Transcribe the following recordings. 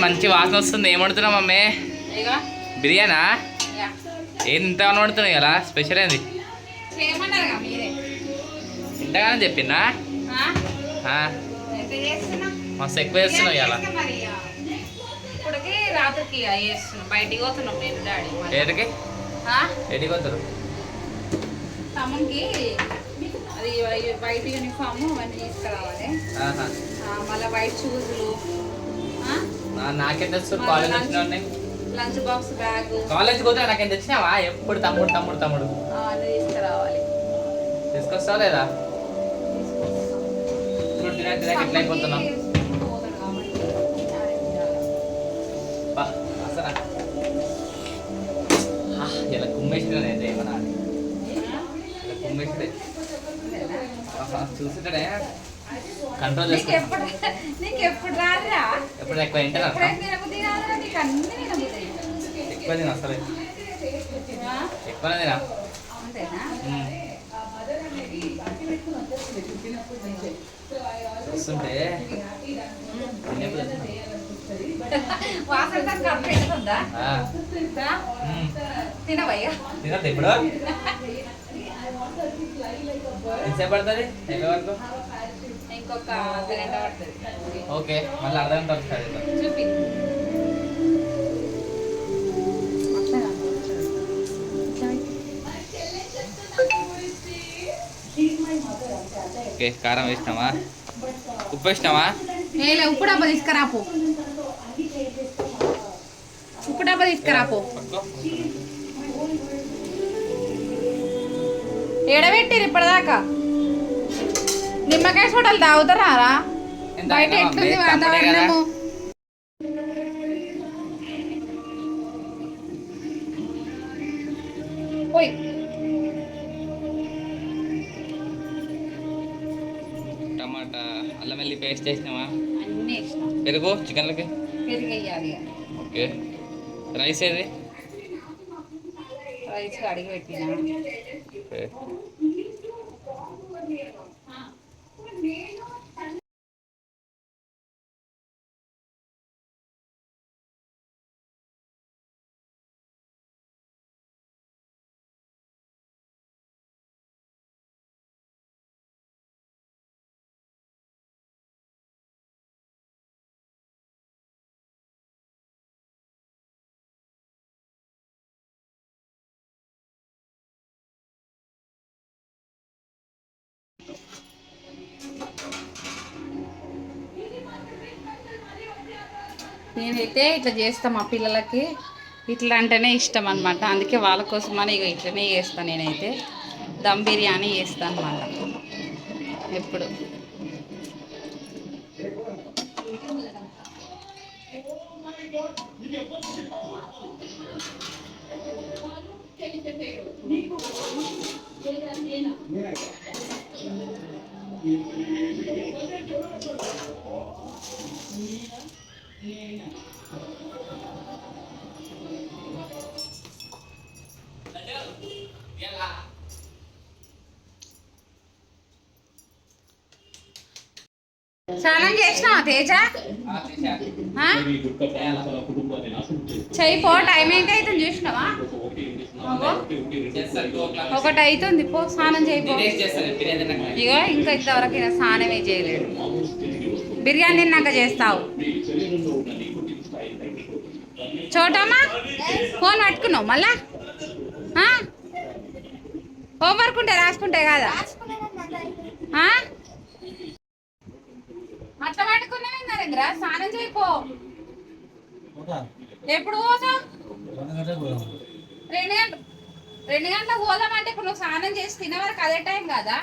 మంచి వాసన వస్తుంది. ఏం వండుతున్నావు మమ్మీ? బిర్యానా? ఇంత వండుతున్నాయి కదా, స్పెషల్ ఏంది? ఇంతగానే చెప్పిందా? మస్తు ఎక్కువ చేస్తున్నావు ఇలా. బయటికి పోతున్నాం నేను డాడీ. ఏడికి ఎడికి పోతారు? తమ్మునికి అది వైట్ యూనిఫామ్ అవన్నీ తీసుకురావాలి. మళ్ళీ వైట్ షూజులు. నాకేం తెచ్చు? కాలేజ్ వచ్చిన లంచ్ బాక్స్ బ్యాగ్. కాలేజ్ పోతే నాకేం తెచ్చినావా? ఎప్పుడు తమ్ముడు తమ్ముడు తమ్ముడు అన్నీ తీసుకురావాలి. తీసుకొస్తావా లేదా? ఎట్లా అయిపోతున్నాం ఇలా కుమ్మేసిడే ఏమన్నా ఇలా కుమ్మేసిడే చూసిటే కంట్రోల్ చేసుకో. ఎప్పుడు రాదురా? ఎప్పుడు ఎక్కువ తింటారా? ఎక్కువ తిన అసలు ఎక్కువనే తినా. చూస్తుంటే తినద్దు ఇప్పుడు. ఎంతసేపు పడుతుంది అయిపోయే వరకు? ఇంకొక అర్ధగంట పడుతుంది. ఓకే, మళ్ళీ అర్ధగంట వస్తుంది. చూపి ఓకే, కారం వేసినావా? ఉప్పు వేసినావా? ఉప్పు డబ్బా తీసుకురాపో. ఉప్పు డబ్బా తీసుకురాపో. ఎడబెట్టిరు ఇప్పటిదాకా. నిమ్మకాయ సోడాలు తాగుతారా? బయట ఎట్లుంది వాతావరణము? పోయి టమాటా అల్లం వెల్లి పేస్ట్ వేసినావా? అన్నీ వేసినా. పెరుగు చికెన్లకి పెరుగు వేయాలి. ఓకే, రైస్ ఏది? రైస్ అడిగి పెట్టినా. ఓకే, నేనైతే ఇట్లా చేస్తాను మా పిల్లలకి. ఇట్లా అంటేనే ఇష్టం అనమాట. అందుకే వాళ్ళ కోసమని ఇక ఇట్లనే చేస్తాను. నేనైతే దమ్ బిర్యానీ చేస్తాను అనమాట ఎప్పుడు. స్నానం చేసినావా తేజ? చెయ్యి పో. టైం ఏంటి అవుతుంది చూసినావా? ఒకటి అవుతుంది, పో స్నానం చేయిపో. ఇగో ఇంకా ఇంతవరకు స్నానమే చేయలేడు. బిర్యానీ తిన్నాక చేస్తావు. చోటమ్మా ఫోన్ పట్టుకున్నావు మళ్ళా? హోంవర్క్ ఉంటే రాసుకుంటే కాదా? అట్లా పట్టుకున్నావు నరేంద్ర. స్నానం చేయిపో. ఎప్పుడు పోతావు? 2 గంటలకు పోదామంటే ఇప్పుడు నువ్వు స్నానం చేసి తినే వరకు అదే టైం కదా?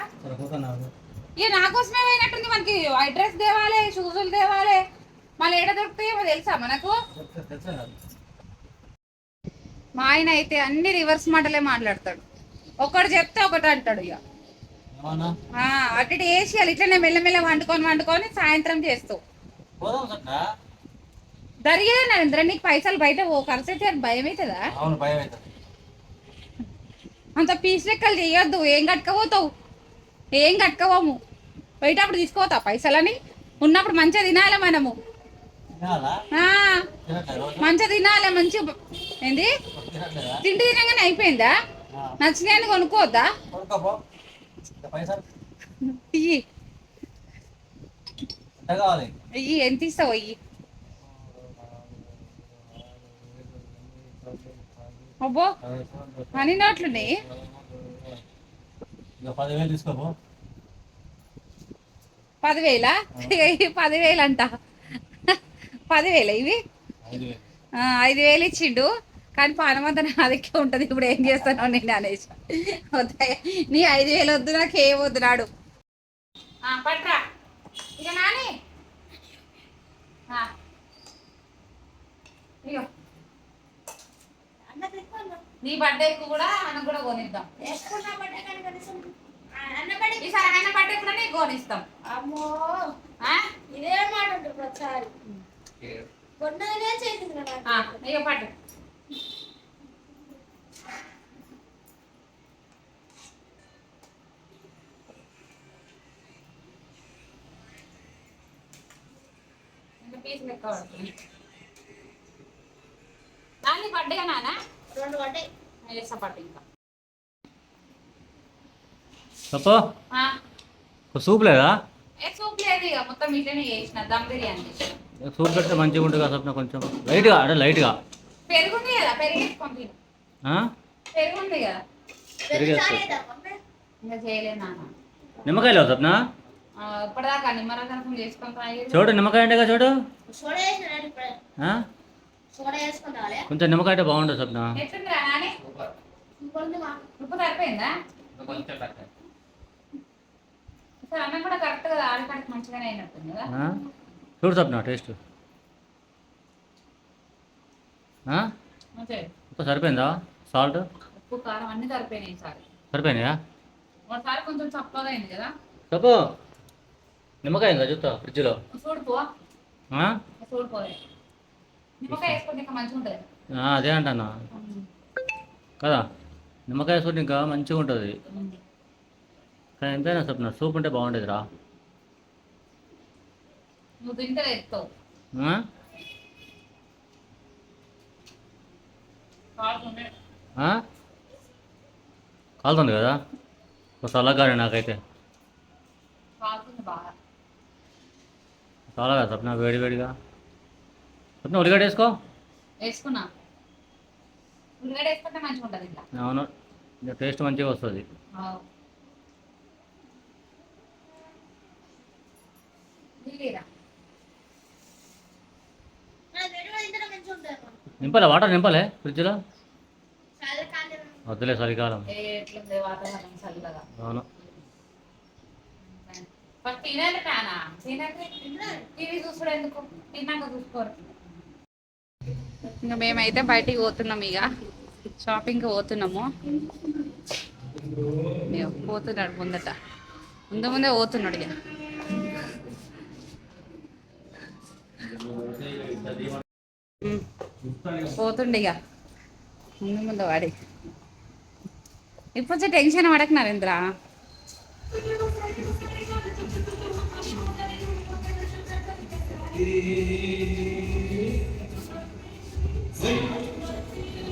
ఇక నా కోసమే పోయినట్టుంది. మనకి వైట్ డ్రెస్ తేవాలి, షూజులు తేవాలి. మళ్ళీ ఏడ దొరుకుతాయేమో తెలుసా మనకు? మా ఆయన అయితే అన్ని రివర్స్ మాటలే మాట్లాడతాడు. ఒకటి చెప్తే ఒకటి అంటాడు. ఇక అటు వేసి ఇట్లనే మెల్లమెల్ల వండుకొని సాయంత్రం చేస్తావు. జరిగేదే నరేంద్ర. నీకు పైసలు బయట ఖర్చు అయితే భయం అవుతుందా? అంత పీస్ లెక్కలు చేయొద్దు. ఏం కట్టుకపోతావు? ఏం కట్టుకోవము. పోయేటప్పుడు తీసుకోతావు పైసలని. ఉన్నప్పుడు మంచిగా తినాలి మనము. ఆ, మంచిగా తినాలి మంచిగా. ఏంది తిండి తినగానే అయిపోయిందా? నచ్చినాయని కొనుక్కోవద్దా? ఇయ్యి ఇయ్యి, ఎంత ఇస్తావు? ఇయ్యి. అబ్బో అని నోట్లున్నాయి. 10,000 తీసుకోపో. 10,000? 10,000 అంట. 10,000 ఇవి? 5,000 ఇచ్చిండు. కానీ పానమంతా నాదికే ఉంటుంది. ఇప్పుడు ఏం చేస్తాను నేను అనేసి వద్దాయి. నీ 5,000 వద్దు, నాకు ఏం వద్దు నాడు. పట్రా ఇక నాని. ఇగో నీ బర్త్డేకి కూడా అన్నకు కూడా కొనిద్దాం. ఈసారి అన్న బర్త్డే కూడా నీకు కొనిస్తాం. అమ్మో ఇదే మాట ఉంటుంది ప్రతిసారి. కొన్నదే చేసింది కదా. ఇక పట్టు. పీస్ లెక్క పడుతుంది. నాని బర్త్డేగా నాన్న? 2 బర్త్డే వేస్తా పట్టు. ఇంకా తప్పో సూప్ లేదా? సూప్ లేదు, ఇక మొత్తం ఇట్లనే చేసిన దమ్ బిర్యానీ. సూప్ పెడితే మంచిగా ఉంటుంది కదా స్వప్న, కొంచెం లైట్గా అంటే లైట్గా. పెరుగుంది కదా, పెరుగు వేసుకొని తిను. పెరుగుంది కదా, ఇంకా చేయలేదు నాన్న. నిమ్మకాయలు స్వప్న ఇప్పటిదాకా నిమ్మరసం చేసుకొని తాగేది. చూడు నిమ్మకాయ అంటే చూడు. సోడా వేసిన ఇప్పుడే. సోడా వేసుకొని రాలే. కొంచెం నిమ్మకాయ అంటే బాగుంటుంది స్వప్న. ఎట్లుందిరా నాని? ఉప్పు సరిపోయిందా? సార్ అన్నం కూడా కరెక్ట్ కదా, ఆడకాడికి మంచిగానే అయినట్టుంది కదా. చూడు స్వప్న టేస్ట్ ఉప్పు సరిపోయిందా? సాల్ట్ ఉప్పు కారం అన్ని సరిపోయినాయి. ఈసారి సరిపోయినాయా? ఒకసారి కొంచెం చప్పగా అయింది కదా. చెప్పు నిమ్మకాయ ఉందా చూస్తా ఫ్రిడ్జ్లో. చూడుపో చూడిపోయి నిమ్మకాయ వేసుకుంటే ఇంకా మంచిగా ఉంటుంది. అదే అంటానా కదా, నిమ్మకాయ వేసుకుంటే ఇంకా మంచిగా ఉంటుంది. కానీ ఎంతైనా స్వప్న సూప్ ఉంటే బాగుండేది రా. నువ్వు తింటే ఎత్తావు. కాలుతుంది కదా చల్లగానే నాకైతే. బాగా చాలా కదా స్వప్న, వేడి వేడిగా. స్వప్న ఉల్లిగడ్డ వేసుకో. వేసుకున్నా, ఉల్లిగడ్డ వేసుకుంటే మంచిగా ఉంటుంది ఇట్లా. అవును, టేస్ట్ మంచిగా వస్తుంది. నింపాలే వాటర్ నింపాలే ఫ్రిడ్జ్లో. వద్దులే చలికాలం. ఎట్లుంది వాతావరణం చల్లగా. అవును తినాలి కానా, టీవీ చూసుడు ఎందుకు, తిన్నాక చూసుకోరు. ఇంకా మేమైతే బయటికి పోతున్నాం, ఇక షాపింగ్కి పోతున్నాము. పోతున్నాడు ముందట, ముందే పోతున్నాడు. ఇక పోతుండే ఇక ముందు వాడి. ఇప్పుడు టెన్షన్ పడకు నరేంద్ర.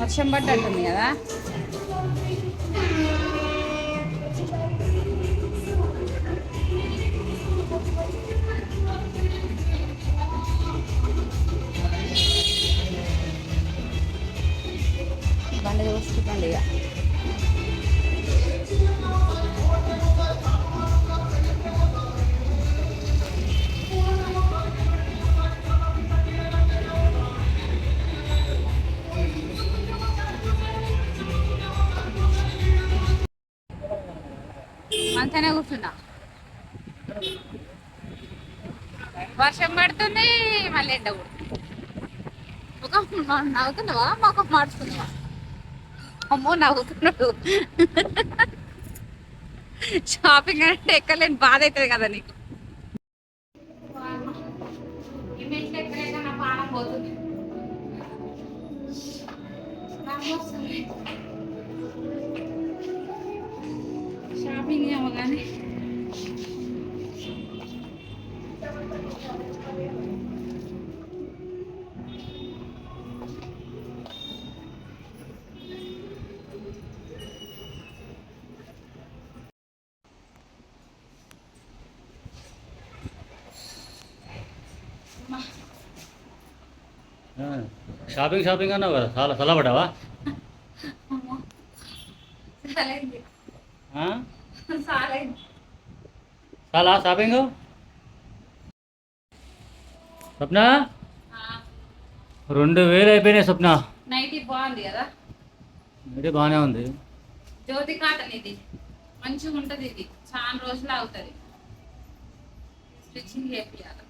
వర్షం పడ్డట్టుంది కదా. బండి చూసుకోండి ఇక. మంచిగానే కూర్చున్నా. వర్షం పడుతుంది, మళ్ళీ ఎండ కొడుతుంది. ముఖం నవ్వుతున్నావా, ముఖం మార్చుకున్నావా? అమ్మో నవ్వుతున్నాడు. షాపింగ్ అంటే ఎక్కలేని బాధ అవుతుంది కదా నీకు. షాపింగ్ ఏమో కానీ షాపింగ్ షాపింగ్ అన్నావు కదా చాలా చల్లబడ్డావా చాలైంది ఆ? చాలైంది. చాలా షాపింగ్ స్వప్న ఆ, 2000 అయిపోయినాయి స్వప్న. నైటీ బాగుంది కదా, ఇది బాగానే ఉంది. జ్యోతి కాటన్ ఇది మంచిగా ఉంటది, ఇది చాలా రోజులు అవుతుంది. స్టిచ్చింగ్ చేపియాలి.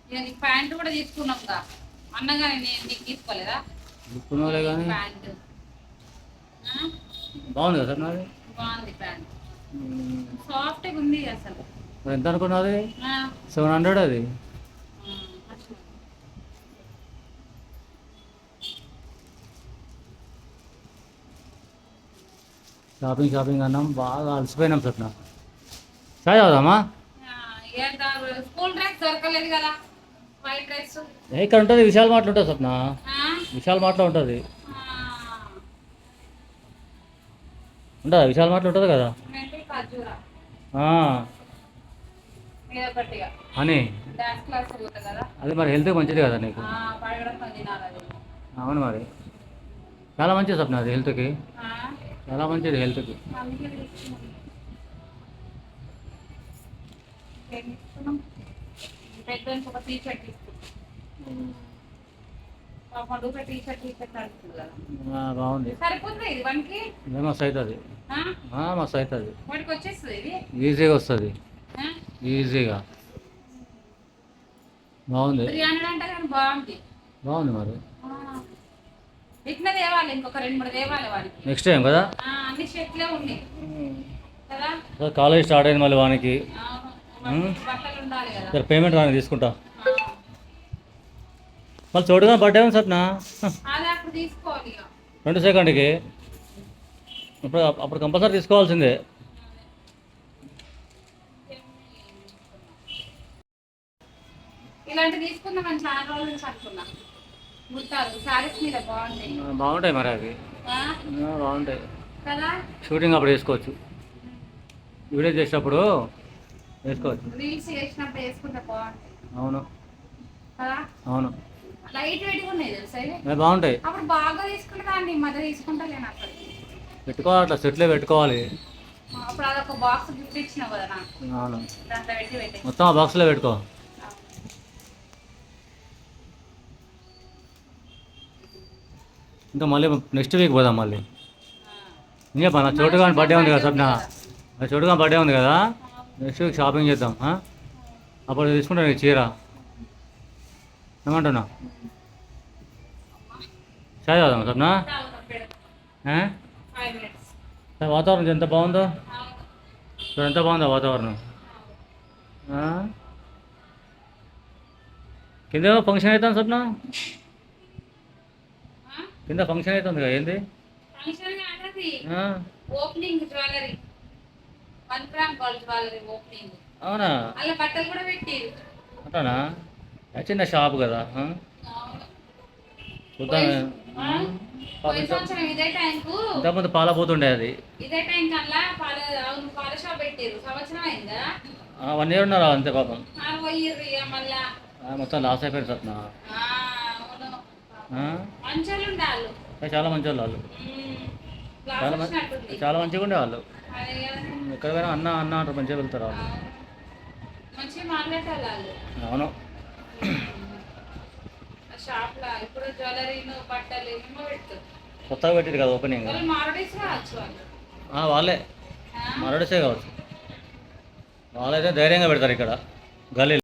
ఇక నీకు ప్యాంట్ కూడా తీసుకున్నాంగా అన్నగానే, నేను నీకు తీసుకోలేదా తీసుకున్నావులే కానీ ప్యాంట్? బాగుంది కదా స్వప్న అది? బాగుంది ప్యాంట్, సాఫ్ట్గా ఉంది అసలు. మరి ఎంత అనుకున్నావు అది? ఆ, 700 అది. అసలు. షాపింగ్ షాపింగ్ అన్నాం, బాగా అలసిపోయినాం స్వప్న. చాయ్ అవుదామా? ఏంటా స్కూల్ డ్రెస్ దొరకలేదు కదా, వైట్ డ్రెస్. ఇక్కడ ఉంటుంది విశాల్ మార్ట్లో ఉంటుంది స్వప్న, విశాల్ మార్ట్లో ఉంటుంది. ఉంటుందా విశాల్ మార్ట్లో ఉంటుంది కదా? ఖర్జూరా ఆ, మీద ఒకటిగా అని డాన్స్ క్లాస్ పోతుంది కదా, అది మరి హెల్త్కి మంచిది కదా నీకు? పడగడం తినాలి అది. అవును మరి చాలా మంచిది స్వప్న అది హెల్త్కి, ఆ, చాలా మంచిది హెల్త్కి. అందుకే తీసుకున్నాం. ఏం తీసుకున్నాం? పెద్దోనికి ఒక టీ షర్ట్ తీసుకున్నాం. పాపం రూపే టీ షర్ట్ నడుస్తుంది కదా, బాగుంది. సరిపోతుంది ఇది వన్కి. మస్తు అవుతుంది, మస్తు అవుతుంది, వాటికి వచ్చేస్తుంది ఇది. ఈజీగా వస్తుంది, ఆ? ఈజీగా. బాగుంది, 300 అంటే కానీ బాగుంది. బాగుంది మరి. ఇట్లా తేవాలి, ఇంకొక 2-3 తేవాలి వాడికి. నెక్స్ట్ టైం కదా? అన్ని షర్ట్లే ఉన్నాయి కదా. కాలేజ్ స్టార్ట్ అయింది మళ్ళీ వానికి. అవును, బట్టలు ఉండాలి కదా. సరే పేమెంట్ రాని తీసుకుంటా. ఆ, మళ్ళీ చోటుగా బర్త్డే ఉంది సప్న, అది అప్పుడు తీసుకోవాలి ఇక. 2 సెకండ్కి. అప్పుడు కంపల్సరీ తీసుకోవాల్సిందే. ఇలాంటి తీసుకుందామని చాలా రోజుల నుంచి అనుకున్నా. గుర్తాలు శారీస్ మీద బాగుంటాయి బాగుంటాయి మరి అవి, ఆ? బాగుంటాయి. కదా, షూటింగ్ అప్పుడు వేసుకోవచ్చు, వీడియో చేసేటప్పుడు వేసుకోవచ్చు. రీల్స్ చేసినప్పుడు వేసుకుంటే బాగుంటాయి అవును కదా. అవును, లైట్ వెయిట్గా ఉన్నాయి తెలుసా ఇవి. బాగుంటాయి. అప్పుడు బాగా తీసుకుంటే దాన్ని ఈ మధ్య తీసుకుంటా నేను అక్కడికి. పెట్టుకోవాలి, అట్లా సెట్లే పెట్టుకోవాలి. అప్పుడు అదొక బాక్స్ గిఫ్ట్ ఇచ్చినావు కదా నాకు, అవును, దాంట్లో పెట్టి మొత్తం ఆ బాక్స్లో పెట్టుకో. ఇంకా మళ్ళీ నెక్స్ట్ వీక్ పోదాం మళ్ళీ. ఇంకా నా చోటుగా బర్త్డే ఉంది కదా సప్న, నా చోటుగా బర్త్డే ఉంది కదా, నెక్స్ట్ వీక్ షాపింగ్ చేద్దాం. అప్పుడు తీసుకుంటా నీకు చీర. ఏమంటున్నా? చాయ్ తాగుదాం సప్న. 5 minutes. వాతావరణం ఎంత బాగుందో చూడు, ఎంత బాగుందో వాతావరణం. కింద ఫంక్షన్ అవుతుంది సప్న, కింద ఫంక్షన్ అవుతుంది కదా, ఏంది? ఫంక్షన్ కాదది, ఆ, opening jewellery, 1 gram gold jewellery opening. అవునా? అలా బట్టలు కూడా పెట్టిరు. అంటానా? చిన్న షాప్ కదా, చూద్దాం. పోయిన సంవత్సరం ఇదే టైంకు, ఇంతకుముందు పాలపోతుండే అది. ఇదే టైం కల్లా పాల షాప్ పెట్టిరు. సంవత్సరం అయిందా? 1 year ఉన్నారు అంతే పాపం. పోయిర్రు ఇక మళ్ళా. మొత్తం లాస్ అయిపోయారు సప్న. అవును, మంచోళ్ళు ఉండాలి. చాలా మంచి వాళ్ళు వాళ్ళు, చాలా మంచి, చాలా మంచిగా ఉండే వాళ్ళు. ఎక్కడ పోయినా అన్న అన్న అంటారు, మంచిగా వెళ్తారు వాళ్ళు. మంచిగా మాట్లాడేవాళ్ళు వాళ్ళు. అవును. షాప్ లా ఇప్పుడు జ్యువెలరీను బట్టలు ఏమేమో పెడతారు. కొత్తగా పెట్టారు కదా ఓపెనింగ్. వాళ్ళు మారడీస్ రావచ్చు వాళ్ళు. వాళ్ళే మరడిసే కావచ్చు, వాళ్ళైతే ధైర్యంగా పెడతారు ఇక్కడ గల్లీ.